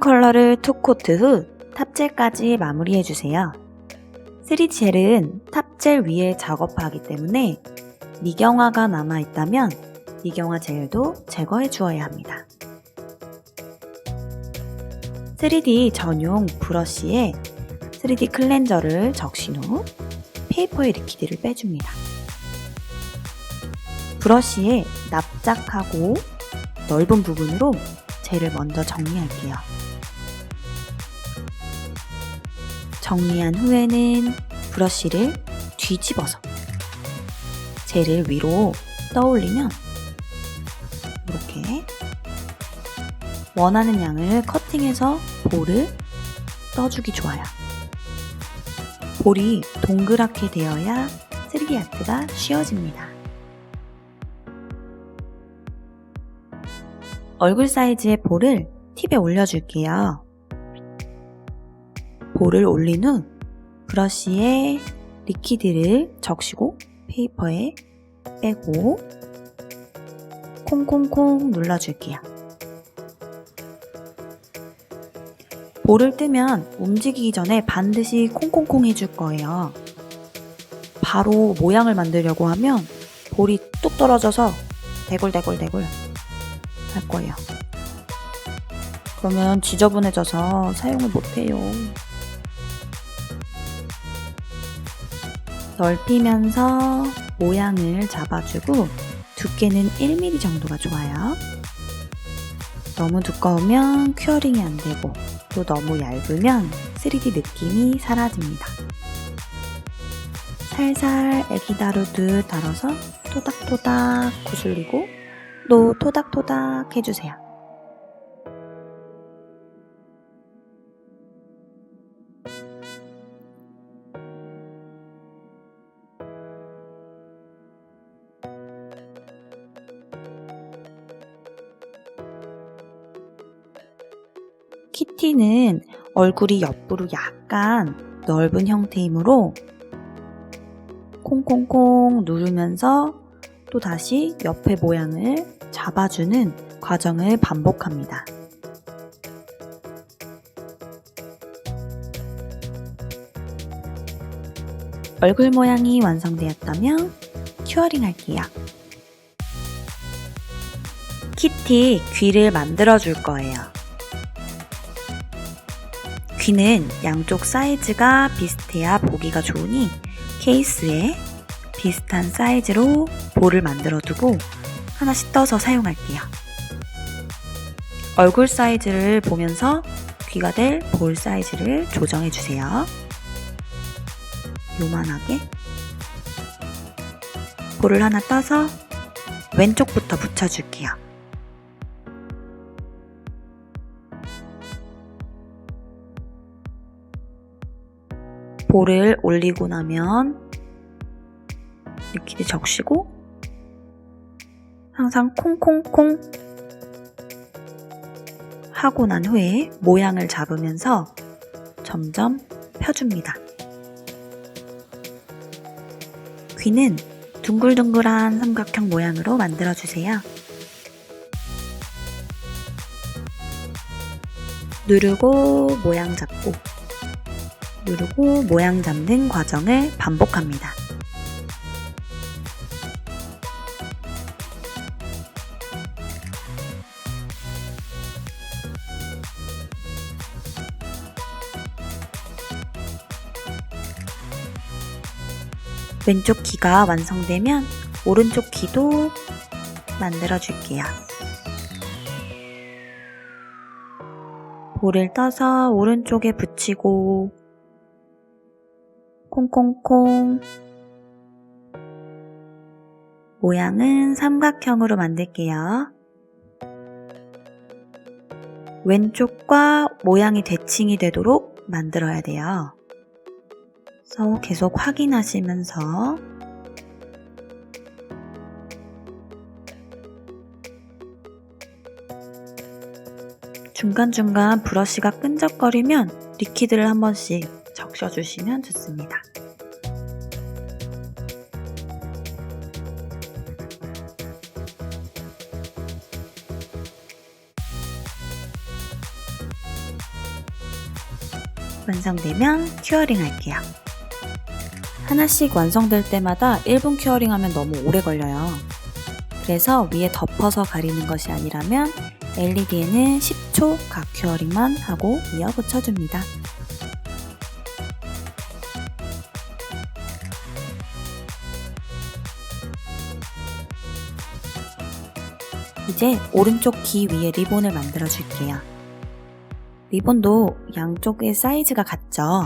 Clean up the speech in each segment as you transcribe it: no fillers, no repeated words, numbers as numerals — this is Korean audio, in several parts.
컬러를 2코트 후 탑젤까지 마무리해주세요. 3D젤은 탑젤 위에 작업하기 때문에 미경화가 남아있다면 미경화 젤도 제거해 주어야 합니다. 3D 전용 브러쉬에 3D 클렌저를 적신 후 페이퍼의 리퀴드를 빼줍니다. 브러쉬에 납작하고 넓은 부분으로 젤을 먼저 정리할게요. 정리한 후에는 브러쉬를 뒤집어서 젤을 위로 떠올리면 이렇게 원하는 양을 커팅해서 볼을 떠주기 좋아요. 볼이 동그랗게 되어야 3D 아트가 쉬워집니다. 얼굴 사이즈의 볼을 팁에 올려줄게요. 볼을 올린 후 브러쉬에 리퀴드를 적시고 페이퍼에 빼고 콩콩콩 눌러줄게요. 볼을 뜨면 움직이기 전에 반드시 콩콩콩 해줄 거예요. 바로 모양을 만들려고 하면 볼이 뚝 떨어져서 대굴대굴대굴 할 거예요. 그러면 지저분해져서 사용을 못해요. 넓히면서 모양을 잡아주고 두께는 1mm 정도가 좋아요. 너무 두꺼우면 큐어링이 안 되고 또 너무 얇으면 3D 느낌이 사라집니다. 살살 애기 다루듯 다뤄서 토닥토닥 구슬리고 또 토닥토닥 해주세요. 키티는 얼굴이 옆으로 약간 넓은 형태이므로 콩콩콩 누르면서 또 다시 옆에 모양을 잡아주는 과정을 반복합니다. 얼굴 모양이 완성되었다면 큐어링 할게요. 키티 귀를 만들어 줄 거예요. 귀는 양쪽 사이즈가 비슷해야 보기가 좋으니 케이스에 비슷한 사이즈로 볼을 만들어 두고 하나씩 떠서 사용할게요. 얼굴 사이즈를 보면서 귀가 될 볼 사이즈를 조정해 주세요. 요만하게 볼을 하나 떠서 왼쪽부터 붙여줄게요. 볼을 올리고 나면 리퀴드 적시고 항상 콩콩콩 하고 난 후에 모양을 잡으면서 점점 펴줍니다. 귀는 둥글둥글한 삼각형 모양으로 만들어주세요. 누르고 모양 잡고 누르고 모양 잡는 과정을 반복합니다. 왼쪽 귀가 완성되면 오른쪽 귀도 만들어줄게요. 볼을 떠서 오른쪽에 붙이고 콩콩콩 모양은 삼각형으로 만들게요. 왼쪽과 모양이 대칭이 되도록 만들어야 돼요. 그래서 계속 확인하시면서 중간중간 브러쉬가 끈적거리면 리퀴드를 한 번씩 적셔주시면 좋습니다. 완성되면 큐어링 할게요. 하나씩 완성될 때마다 1분 큐어링 하면 너무 오래 걸려요. 그래서 위에 덮어서 가리는 것이 아니라면 LED에는 10초 각 큐어링만 하고 이어 붙여줍니다. 이제 오른쪽 귀 위에 리본을 만들어 줄게요. 리본도 양쪽의 사이즈가 같죠?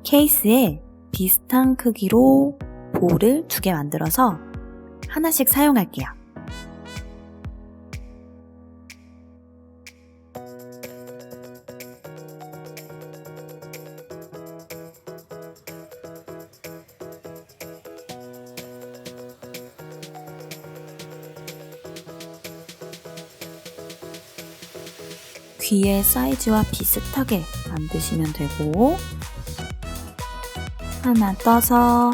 케이스에 비슷한 크기로 볼을 2개 만들어서 하나씩 사용할게요. 귀의 사이즈와 비슷하게 만드시면 되고, 하나 떠서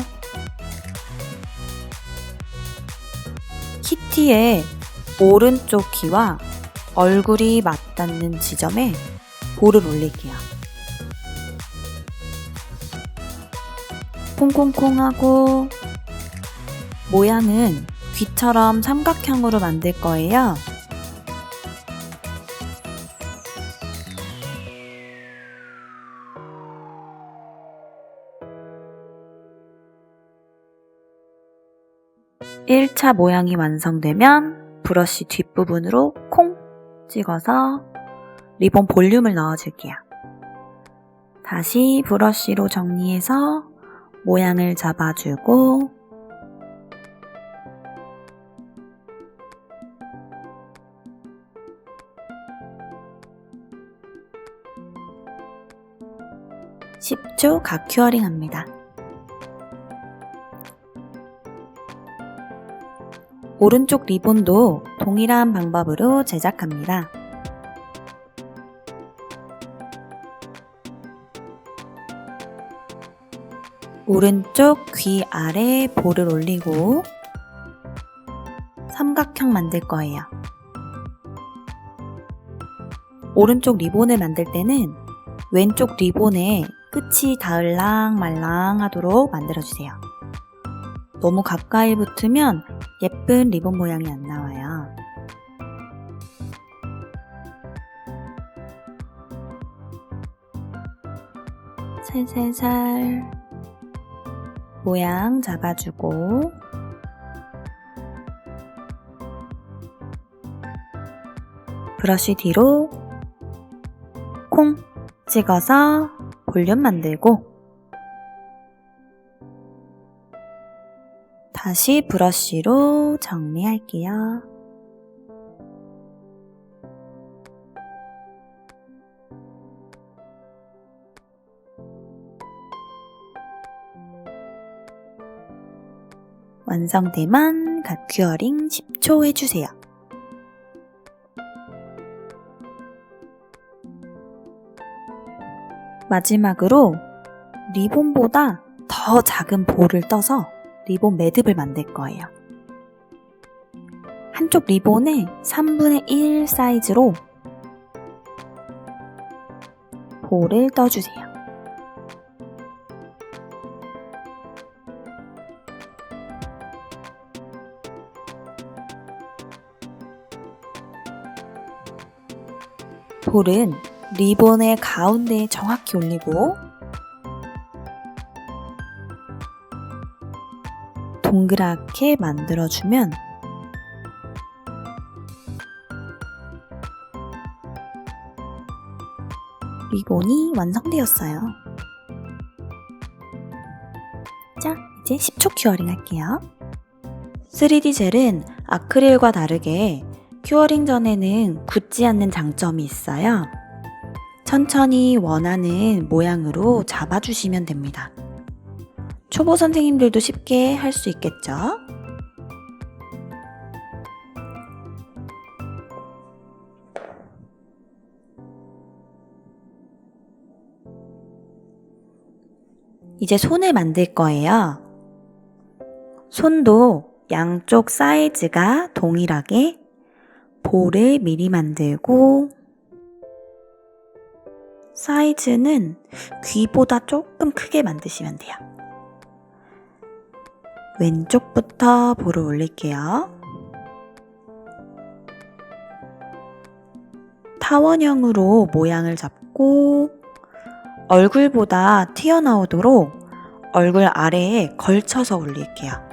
키티의 오른쪽 귀와 얼굴이 맞닿는 지점에 볼을 올릴게요. 콩콩콩 하고 모양은 귀처럼 삼각형으로 만들 거예요. (1차) 모양이 완성되면 브러쉬 뒷부분으로 콩 찍어서 리본 볼륨을 넣어줄게요. 다시 브러쉬로 정리해서 모양을 잡아주고 (10초) 각 큐어링 합니다. 오른쪽 리본도 동일한 방법으로 제작합니다. 오른쪽 귀 아래 볼을 올리고 삼각형 만들 거예요. 오른쪽 리본을 만들 때는 왼쪽 리본에 끝이 닿을랑 말랑 하도록 만들어주세요. 너무 가까이 붙으면 예쁜 리본 모양이 안 나와요. 살살살 모양 잡아주고 브러쉬 뒤로 콩 찍어서 볼륨 만들고 다시 브러쉬로 정리할게요. 완성되면 각 큐어링 10초 해주세요. 마지막으로 리본보다 더 작은 볼을 떠서 리본 매듭을 만들 거예요. 한쪽 리본에 3분의 1 사이즈로 볼을 떠주세요. 볼은 리본의 가운데에 정확히 올리고 동그랗게 만들어주면 리본이 완성되었어요. 자, 이제 10초 큐어링 할게요. 3D 젤은 아크릴과 다르게 큐어링 전에는 굳지 않는 장점이 있어요. 천천히 원하는 모양으로 잡아주시면 됩니다. 초보 선생님들도 쉽게 할 수 있겠죠? 이제 손을 만들 거예요. 손도 양쪽 사이즈가 동일하게 볼을 미리 만들고 사이즈는 귀보다 조금 크게 만드시면 돼요. 왼쪽부터 볼을 올릴게요. 타원형으로 모양을 잡고 얼굴보다 튀어나오도록 얼굴 아래에 걸쳐서 올릴게요.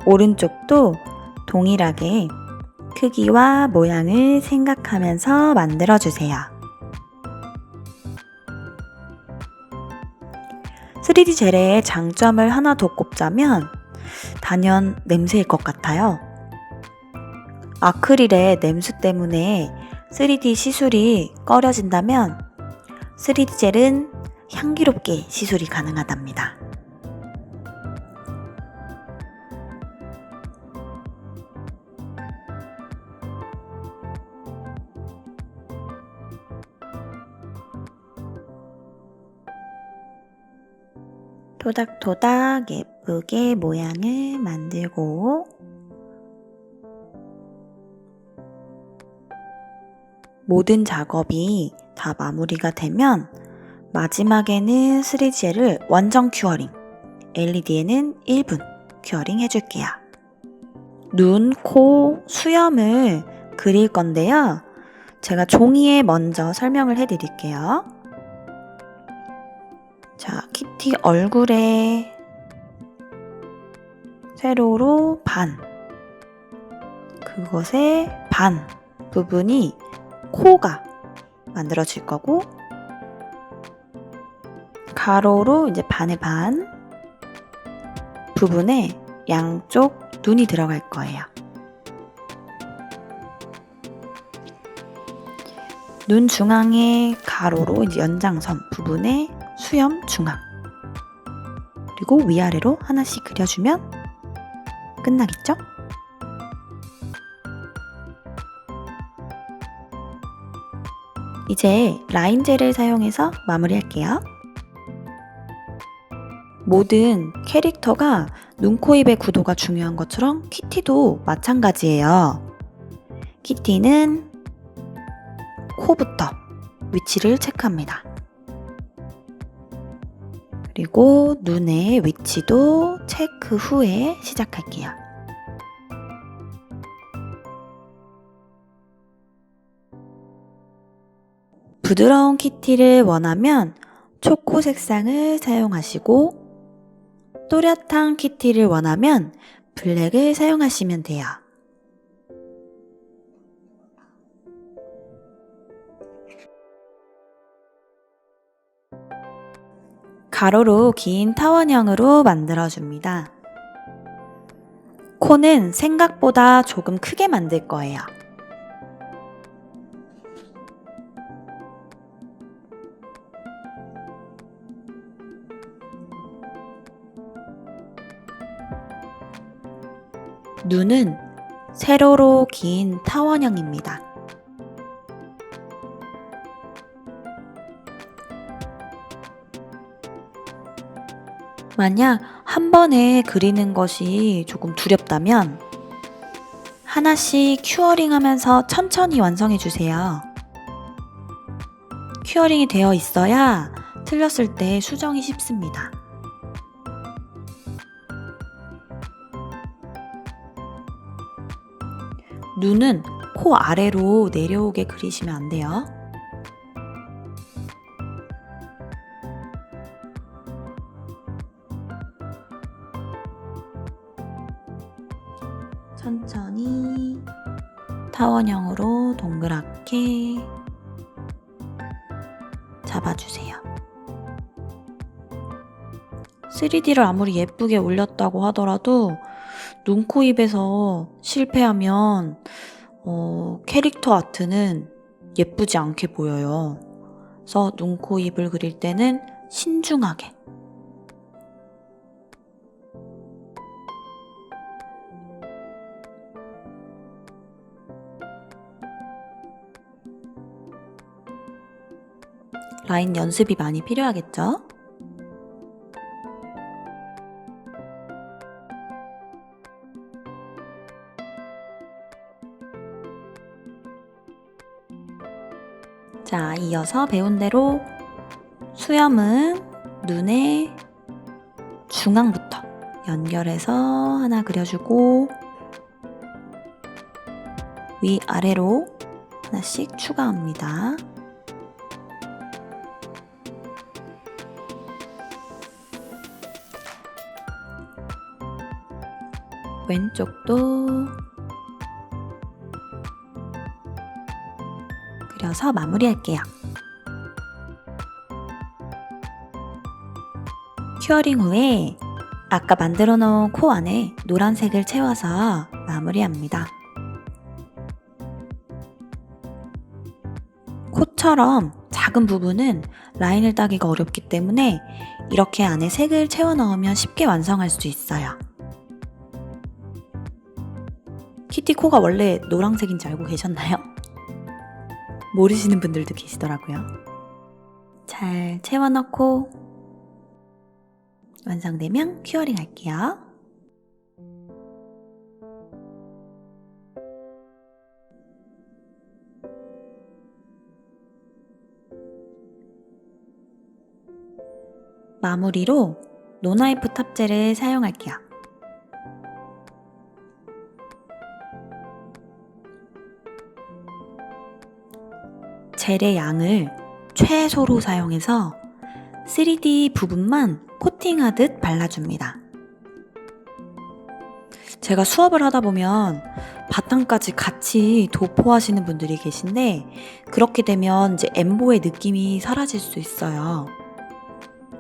오른쪽도 동일하게 크기와 모양을 생각하면서 만들어주세요. 3D 젤의 장점을 하나 더 꼽자면 단연 냄새일 것 같아요. 아크릴의 냄새 때문에 3D 시술이 꺼려진다면 3D 젤은 향기롭게 시술이 가능하답니다. 토닥토닥 예쁘게 모양을 만들고 모든 작업이 다 마무리가 되면 마지막에는 3D젤을 완전 큐어링, LED에는 1분 큐어링 해줄게요. 눈, 코, 수염을 그릴 건데요. 제가 종이에 먼저 설명을 해드릴게요. 자, 키티 얼굴에 세로로 반, 그것의 반 부분이 코가 만들어질 거고 가로로 이제 반의 반 부분에 양쪽 눈이 들어갈 거예요. 눈 중앙에 가로로 이제 연장선 부분에 수염 중앙 그리고 위아래로 하나씩 그려주면 끝나겠죠? 이제 라인 젤을 사용해서 마무리할게요. 모든 캐릭터가 눈, 코, 입의 구도가 중요한 것처럼 키티도 마찬가지예요. 키티는 코부터 위치를 체크합니다. 그리고 눈의 위치도 체크 후에 시작할게요. 부드러운 키티를 원하면 초코 색상을 사용하시고 또렷한 키티를 원하면 블랙을 사용하시면 돼요. 가로로 긴 타원형으로 만들어줍니다. 코는 생각보다 조금 크게 만들 거예요. 눈은 세로로 긴 타원형입니다. 만약 한 번에 그리는 것이 조금 두렵다면 하나씩 큐어링 하면서 천천히 완성해 주세요. 큐어링이 되어 있어야 틀렸을 때 수정이 쉽습니다. 눈은 코 아래로 내려오게 그리시면 안 돼요. 천천히 타원형으로 동그랗게 잡아주세요. 3D를 아무리 예쁘게 올렸다고 하더라도 눈, 코, 입에서 실패하면 캐릭터 아트는 예쁘지 않게 보여요. 그래서 눈, 코, 입을 그릴 때는 신중하게 라인 연습이 많이 필요하겠죠? 자, 이어서 배운 대로 수염은 눈의 중앙부터 연결해서 하나 그려주고 위아래로 하나씩 추가합니다. 왼쪽도 그려서 마무리할게요. 큐어링 후에 아까 만들어 놓은 코 안에 노란색을 채워서 마무리합니다. 코처럼 작은 부분은 라인을 따기가 어렵기 때문에 이렇게 안에 색을 채워 넣으면 쉽게 완성할 수 있어요. 키티 코가 원래 노란색인 줄 알고 계셨나요? 모르시는 분들도 계시더라고요. 잘 채워 넣고 완성되면 큐어링 할게요. 마무리로 노나이프 탑젤을 사용할게요. 젤의 양을 최소로 사용해서 3D 부분만 코팅하듯 발라줍니다. 제가 수업을 하다 보면 바탕까지 같이 도포하시는 분들이 계신데 그렇게 되면 이제 엠보의 느낌이 사라질 수 있어요.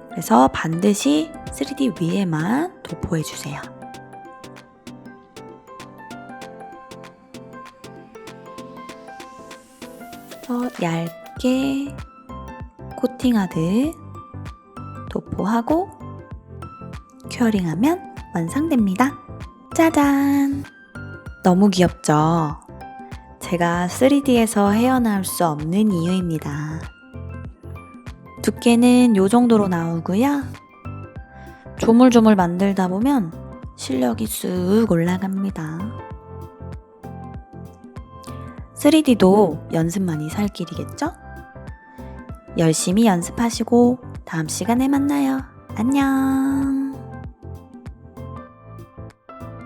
그래서 반드시 3D 위에만 도포해주세요. 얇게 코팅하듯 도포하고 큐어링하면 완성됩니다. 짜잔! 너무 귀엽죠? 제가 3D에서 헤어나올 수 없는 이유입니다. 두께는 이 정도로 나오고요. 조물조물 만들다 보면 실력이 쑥 올라갑니다. 3D도 연습만이 살 길이겠죠? 열심히 연습하시고 다음 시간에 만나요. 안녕!